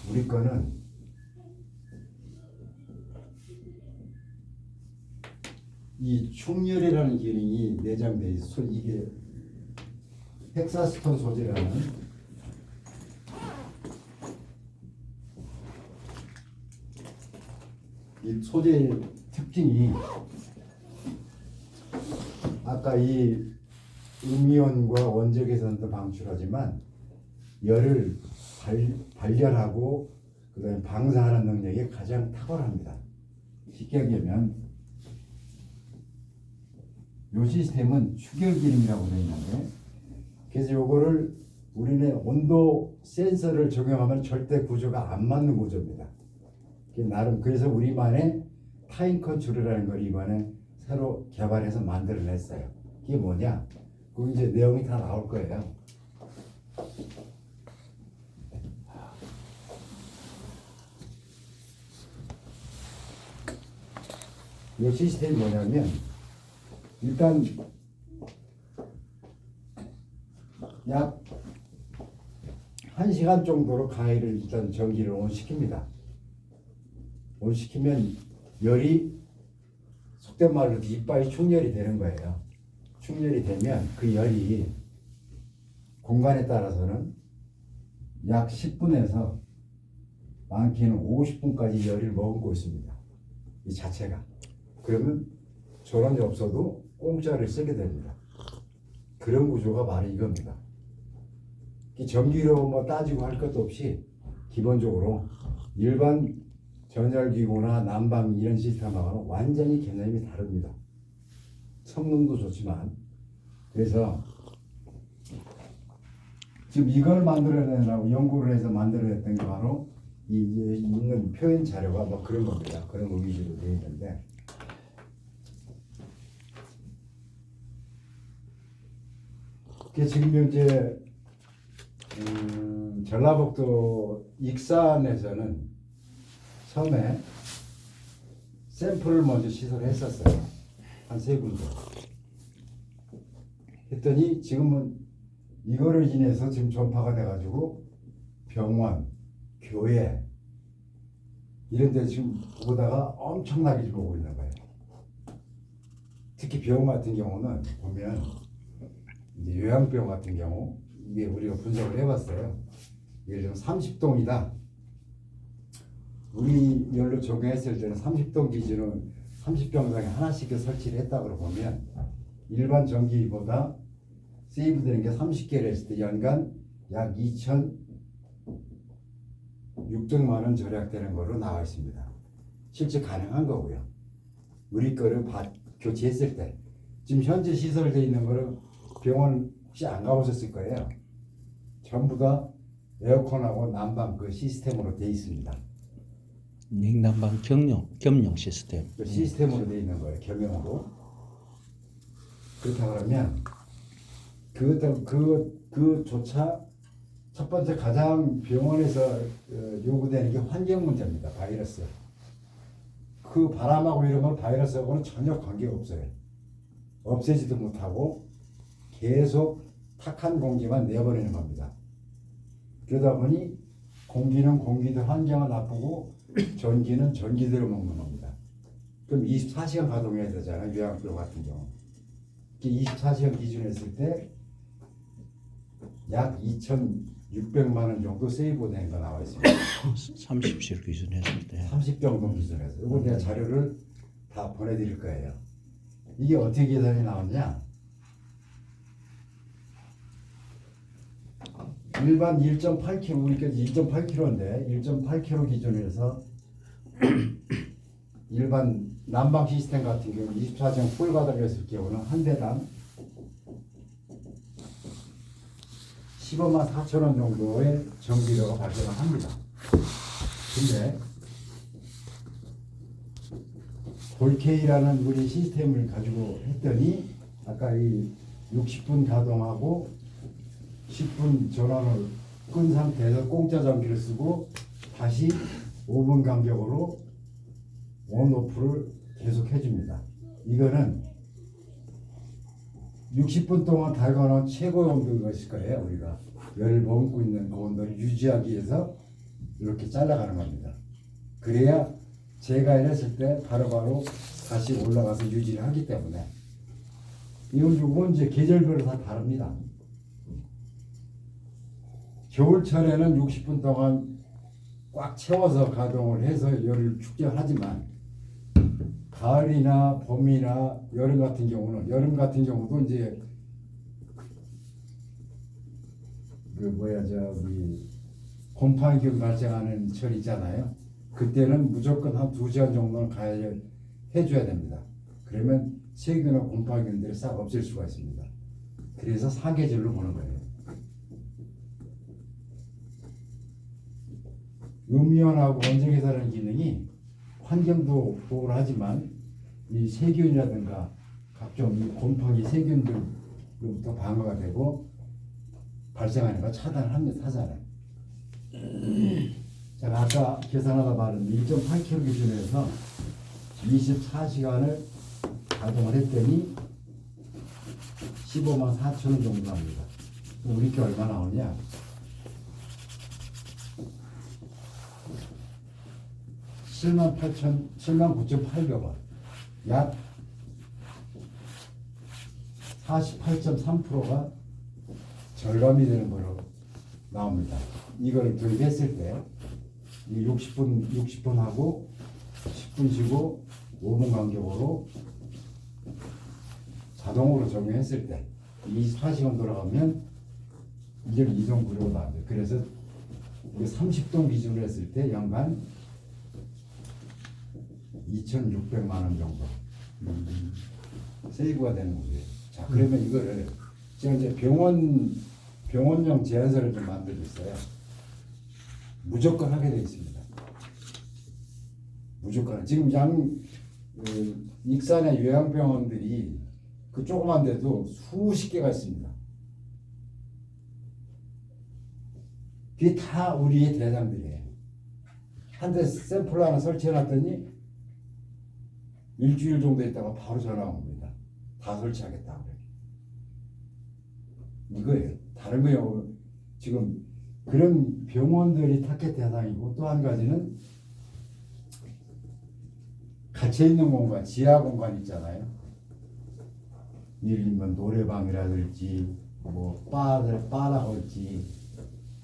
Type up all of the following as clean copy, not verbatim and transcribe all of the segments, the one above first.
우리 거는 이 충혈이라는 기능이 내장돼 있어. 이게 헥사스톤 소재라는 이 소재의 특징이 아까 이 음이온과 원적외선도 방출하지만 열을 발열하고 그다음에 방사하는 능력이 가장 탁월합니다. 쉽게 얘기하면 이 시스템은 축열기름이라고 되어 있는데, 그래서 요거를 우리는 온도 센서를 적용하면 절대 구조가 안 맞는 구조입니다. 나름 그래서 우리만의 타임 컨트롤이라는 걸 이번에 새로 개발해서 만들어냈어요. 이게 뭐냐? 그 이제 내용이 다 나올 거예요. 이 시스템이 뭐냐면, 일단 약 1시간 정도로 가위를 일단 전기를 온시킵니다. 온시키면 열이 속된 말로 이빨이 충혈이 되는 거예요. 충혈이 되면 그 열이 공간에 따라서는 약 10분에서 많게는 50분까지 열을 머금고 있습니다. 이 자체가. 그러면 전원이 없어도 공짜를 쓰게 됩니다. 그런 구조가 바로 이겁니다. 전기로 뭐 따지고 할 것도 없이 기본적으로 일반 전열기구나 난방 이런 시스템하고는 완전히 개념이 다릅니다. 성능도 좋지만. 그래서 지금 이걸 만들어내라고 연구를 해서 만들어냈던 게 바로 이 있는 표현 자료가 뭐 그런 겁니다. 그런 거 위주로 되어 있는데, 지금 현재 전라북도 익산에서는 처음에 샘플을 먼저 시설했었어요. 한 3군데. 했더니 지금은 이거를 인해서 지금 전파가 돼가지고 병원, 교회 이런 데 지금 보다가 엄청나게 지금 오고 있는 거예요. 특히 병원 같은 경우는 보면 이제 요양병 같은 경우 이게 우리가 분석을 해봤어요. 이게 지금 30동이다. 우리 열로 적용했을 때는 30동 기준은 30병상에 하나씩 설치를 했다고 보면 일반 전기보다 세이브되는 게 30개를 했을 때 연간 약 2,600만 원 절약되는 거로 나와 있습니다. 실제 가능한 거고요. 우리 거를 교체했을 때 지금 현재 시설되어 있는 거를 병원 혹시 안 가보셨을 거예요. 전부 다 에어컨하고 난방 그 시스템으로 되어 있습니다. 냉난방 겸용 시스템. 그 시스템으로 되어 있는 거예요. 겸용으로. 그렇다 그러면 그조차 첫 번째 가장 병원에서 요구되는 게 환경 문제입니다. 바이러스. 그 바람하고 이런 건 바이러스하고는 전혀 관계가 없어요. 없애지도 못하고 계속 탁한 공기만 내버리는 겁니다. 그러다 보니 공기는 공기대로 환경은 나쁘고 전기는 전기대로 먹는 겁니다. 그럼 24시간 가동해야 되잖아요. 요양병 같은 경우. 24시간 기준 했을 때 약 2,600만 원 정도 세이브 되는 거 나와 있습니다. 30실 기준했을 때. 30병동 기준에서. 이거 내가 자료를 다 보내드릴 거예요. 이게 어떻게 계산이 나오냐? 일반 1.8kg, 우리가 1.8kg인데 1.8kg 기준에서 일반 난방 시스템 같은 경우 24시간 풀 가동했을 경우는 한 대당 15만 4천 원 정도의 전기료가 발생을 합니다. 근데 볼케이라는 우리 시스템을 가지고 했더니 아까 이 60분 가동하고 10분 전원을 끈 상태에서 공짜 전기를 쓰고 다시 5분 간격으로 온오프를 계속 해줍니다. 이거는 60분 동안 달궈놓은 최고의 온도가 있을 거예요. 우리가 열을 머금고 있는 그 온도를 유지하기 위해서 이렇게 잘라가는 겁니다. 그래야 제가 이랬을 때 바로바로 다시 올라가서 유지를 하기 때문에 이건 이제 계절별로 다 다릅니다. 겨울철에는 60분 동안 꽉 채워서 가동을 해서 열을 축적하지만 가을이나 봄이나 여름 같은 경우도 이제 저기 곰팡이균 발생하는 철 있잖아요. 그때는 무조건 한 2시간 정도는 가열을 해줘야 됩니다. 그러면 세균이나 곰팡이균들이 싹 없앨 수가 있습니다. 그래서 사계절로 보는 거예요. 음이온하고 원적외선이라는 기능이 환경도 보호를 하지만 이 세균이라든가 각종 이 곰팡이 세균들로부터 방어가 되고 발생하는 거 차단을 하잖아요. 제가 아까 계산하다 말은 1.8kg 기준에서 24시간을 가동을 했더니 15만 4천 원 정도 합니다. 우리 게 얼마 나오냐? 79,800원. 약 48.3%가 절감이 되는 거로 나옵니다. 이걸 도입했을 때, 이 60분 하고 10분 쉬고 5분 간격으로 자동으로 적용했을 때 24시간 돌아가면 이걸 이동구조가 나옵니다. 그래서 우리 30동 기준으로 했을 때 연간 2,600만 원 정도 세이브가 되는 거예요. 자, 그러면 이거를 제가 이제 병원용 제한서를 좀 만들고 있어요. 무조건 하게 되어 있습니다. 무조건. 지금 익산의 요양병원들이 그 조그만 데도 수십 개가 있습니다. 그게 다 우리의 대상들이에요. 한 대 샘플 하나 설치해놨더니 일주일 정도 있다가 바로 전화 옵니다. 다 설치하겠다. 이거예요. 다른 거요. 지금 그런 병원들이 타겟 대상이고, 또 한 가지는 갇혀있는 공간, 지하 공간 있잖아요. 예를 들면 노래방이라든지 바라고 할지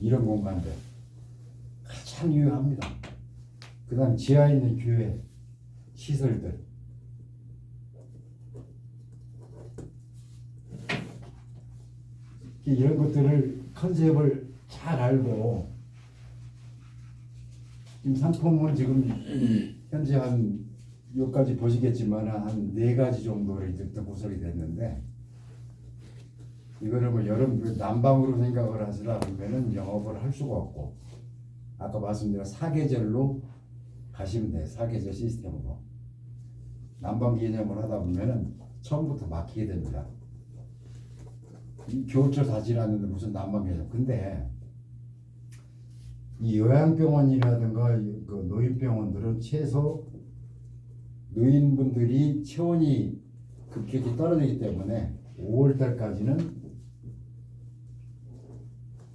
이런 공간들 가장 유효합니다. 그 다음 지하에 있는 교회 시설들, 이런 것들을 컨셉을 잘 알고, 지금 상품은 지금 현재 한 여기까지 보시겠지만 한 4가지 정도를 이제부터 구성이 됐는데, 이거를 뭐 여름 난방으로 생각을 하시라 그러면은 영업을 할 수가 없고, 아까 말씀드린 사계절로 가시면 돼요. 사계절 시스템으로 난방 개념을 하다 보면은 처음부터 막히게 됩니다. 이 겨울철 다 지났는데 무슨 난방 개념? 근데 이 요양병원이라든가 그 노인병원들은 최소 노인분들이 체온이 급격히 떨어지기 때문에 5월달까지는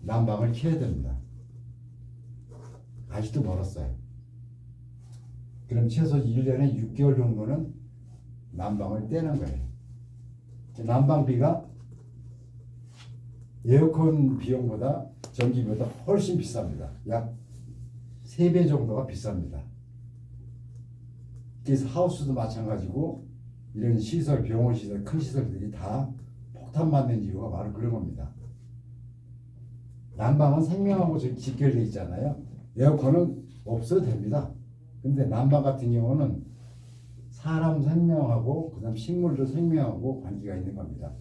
난방을 켜야 됩니다. 아직도 멀었어요. 그럼 최소 1년에 6개월 정도는 난방을 떼는 거예요. 난방비가 에어컨 비용보다 전기비보다 훨씬 비쌉니다. 약 3배 정도가 비쌉니다. 그래서 하우스도 마찬가지고 이런 시설, 병원 시설, 큰 시설들이 다 폭탄 맞는 이유가 바로 그런 겁니다. 난방은 생명하고 직결되어 있잖아요. 에어컨은 없어도 됩니다. 근데 난방 같은 경우는 사람 생명하고 그다음 식물도 생명하고 관계가 있는 겁니다.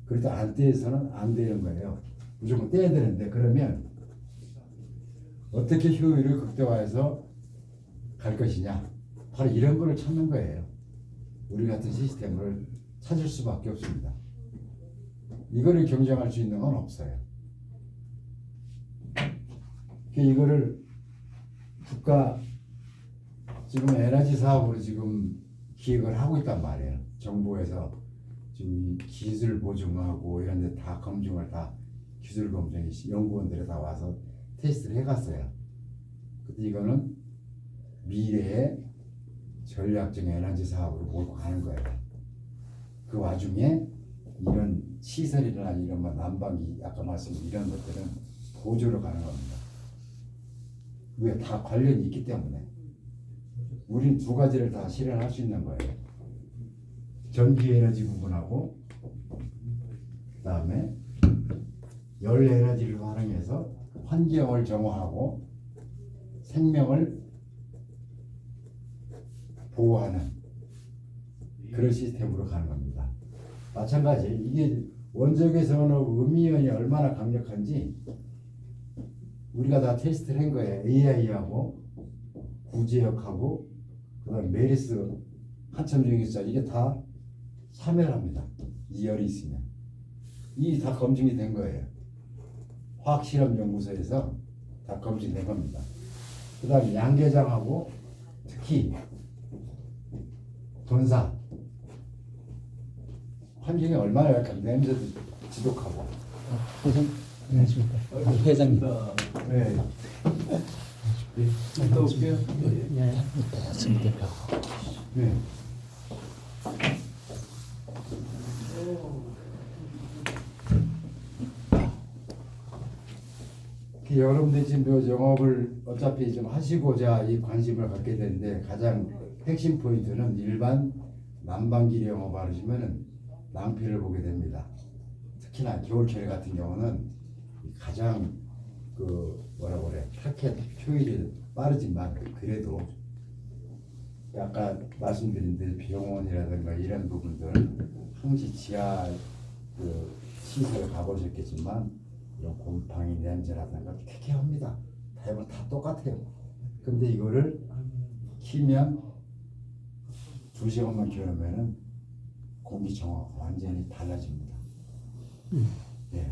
그래도 안 떼서는 안 되는 거예요. 무조건 떼야 되는데, 그러면 어떻게 효율을 극대화해서 갈 것이냐, 바로 이런 거를 찾는 거예요. 우리 같은 시스템을 찾을 수밖에 없습니다. 이거를 경쟁할 수 있는 건 없어요. 이거를 국가 지금 에너지 사업으로 지금 기획을 하고 있단 말이에요. 정부에서 지금 기술 보증하고 이런 데 다 검증을 다 기술 검증이 연구원들이 다 와서 테스트를 해갔어요. 근데 이거는 미래의 전략적 에너지 사업으로 몰고 가는 거예요. 그 와중에 이런 시설이나 이런 뭐 난방기 아까 말씀드린 이런 것들은 보조로 가는 겁니다. 왜? 다 관련이 있기 때문에. 우린 두 가지를 다 실현할 수 있는 거예요. 전기 에너지 부분하고 그다음에 열 에너지를 활용해서 환경을 정화하고 생명을 보호하는 그런 시스템으로 가는 겁니다. 마찬가지 이게 원적외선의 음이온이 얼마나 강력한지 우리가 다 테스트를 한 거예요. AI하고 구제역하고 그다음 메리스 한참 중에서 이게 다 사멸합니다. 이 열이 있으면 이 다 검증이 된 거예요. 화학실험연구소에서 다 검증된 겁니다. 그다음 양계장하고 특히 돈사 환경이 얼마나 약간 냄새도 지독하고. 회장 안녕하십니까. 회장님. 네. 또 올게요. 네. 맞습니다. 네. 여러분들 지금 그 영업을 어차피 좀 하시고자 이 관심을 갖게 되는데 가장 핵심 포인트는 일반 난방기를 영업하시면은 낭패를 보게 됩니다. 특히나 겨울철 같은 경우는 가장 그 뭐라고 그래 타켓 효율이 빠르지만 그래도 아까 말씀드린 대로 병원이라든가 이런 부분들은 항시 지하 그 시설에 가보셨겠지만 이런 곰팡이 냄새라든가 쾌쾌합니다. 대부분 다 똑같아요. 근데 이거를 키면 2시간만 키우면은 공기 정화가 완전히 달라집니다. 예.